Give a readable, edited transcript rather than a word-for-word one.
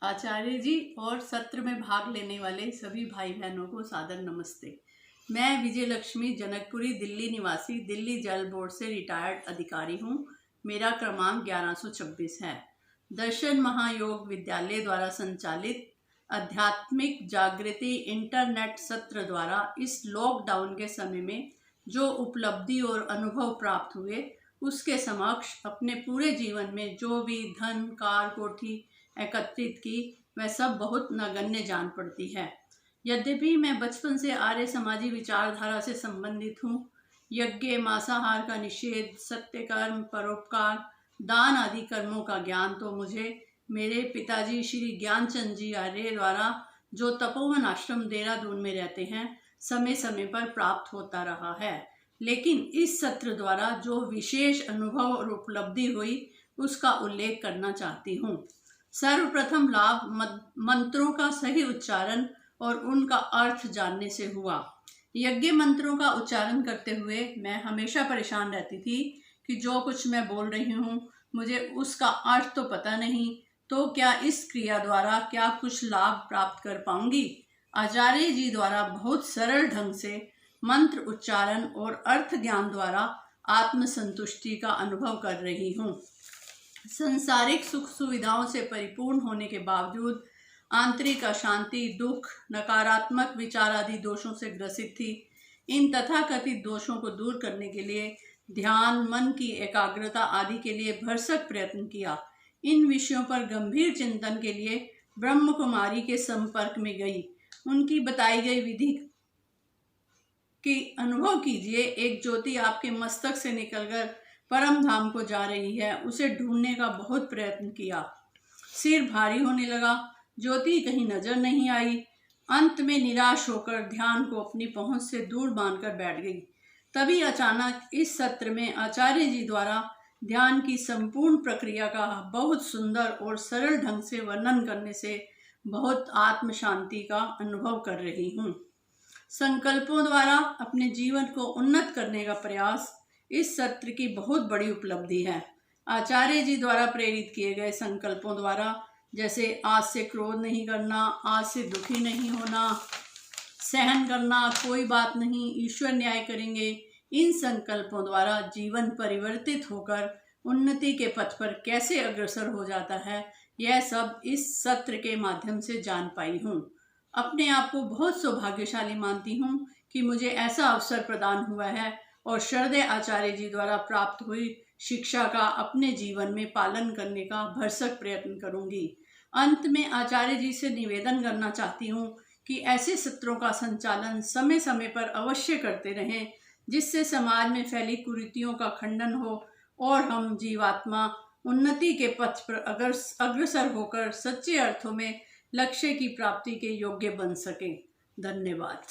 आचार्य जी और सत्र में भाग लेने वाले सभी भाई बहनों को सादर नमस्ते। मैं विजय लक्ष्मी जनकपुरी दिल्ली निवासी दिल्ली जल बोर्ड से रिटायर्ड अधिकारी हूँ। मेरा क्रमांक 1126 है। दर्शन महायोग विद्यालय द्वारा संचालित आध्यात्मिक जागृति इंटरनेट सत्र द्वारा इस लॉकडाउन के समय में जो उपलब्धि और अनुभव प्राप्त हुए, उसके समक्ष अपने पूरे जीवन में जो भी धन कार कोठी एकत्रित की, वह सब बहुत नगण्य जान पड़ती है। यद्यपि मैं बचपन से आर्य समाजी विचारधारा से संबंधित हूँ। यज्ञ, मांसाहार का निषेध, सत्य कर्म, परोपकार, दान आदि कर्मों का ज्ञान तो मुझे मेरे पिताजी श्री ज्ञानचंद जी आर्य द्वारा, जो तपोवन आश्रम देहरादून में रहते हैं, समय समय पर प्राप्त होता रहा है। लेकिन इस सत्र द्वारा जो विशेष अनुभव और उपलब्धि हुई, उसका उल्लेख करना चाहती हूँ। सर्वप्रथम लाभ मंत्रों का सही उच्चारण और उनका अर्थ जानने से हुआ। यज्ञ मंत्रों का उच्चारण करते हुए मैं हमेशा परेशान रहती थी कि जो कुछ मैं बोल रही हूँ, मुझे उसका अर्थ तो पता नहीं, तो क्या इस क्रिया द्वारा क्या कुछ लाभ प्राप्त कर पाऊंगी। आचार्य जी द्वारा बहुत सरल ढंग से मंत्र उच्चारण और अर्थ ज्ञान द्वारा आत्मसंतुष्टि का अनुभव कर रही हूँ। संसारिक सुख सुविधाओं से परिपूर्ण होने के बावजूद आंतरिक अशांति, दुख, नकारात्मक विचार आदि दोषों से ग्रसित थी। इन तथाकथित दोषों को दूर करने के लिए ध्यान, मन की एकाग्रता आदि के लिए भरसक प्रयत्न किया। इन विषयों पर गंभीर चिंतन के लिए ब्रह्म कुमारी के संपर्क में गई। उनकी बताई गई विधि की अनुभव कीजिए। एक ज्योति आपके मस्तक से निकलकर परम धाम को जा रही है। उसे ढूंढने का बहुत प्रयत्न किया। सिर भारी होने लगा, ज्योति कहीं नजर नहीं आई। अंत में निराश होकर ध्यान को अपनी पहुंच से दूर मानकर बैठ गई। तभी अचानक इस सत्र में आचार्य जी द्वारा ध्यान की संपूर्ण प्रक्रिया का बहुत सुंदर और सरल ढंग से वर्णन करने से बहुत आत्म शांति का अनुभव कर रही हूँ। संकल्पों द्वारा अपने जीवन को उन्नत करने का प्रयास इस सत्र की बहुत बड़ी उपलब्धि है। आचार्य जी द्वारा प्रेरित किए गए संकल्पों द्वारा, जैसे आज से क्रोध नहीं करना, आज से दुखी नहीं होना, सहन करना, कोई बात नहीं, ईश्वर न्याय करेंगे, इन संकल्पों द्वारा जीवन परिवर्तित होकर उन्नति के पथ पर कैसे अग्रसर हो जाता है, यह सब इस सत्र के माध्यम से जान पाई हूँ। अपने आप को बहुत सौभाग्यशाली मानती हूँ कि मुझे ऐसा अवसर प्रदान हुआ है और श्रद्धेय आचार्य जी द्वारा प्राप्त हुई शिक्षा का अपने जीवन में पालन करने का भरसक प्रयत्न करूंगी। अंत में आचार्य जी से निवेदन करना चाहती हूँ कि ऐसे सत्रों का संचालन समय समय पर अवश्य करते रहें, जिससे समाज में फैली कुरीतियों का खंडन हो और हम जीवात्मा उन्नति के पथ पर अग्रसर होकर सच्चे अर्थों में लक्ष्य की प्राप्ति के योग्य बन सकें। धन्यवाद।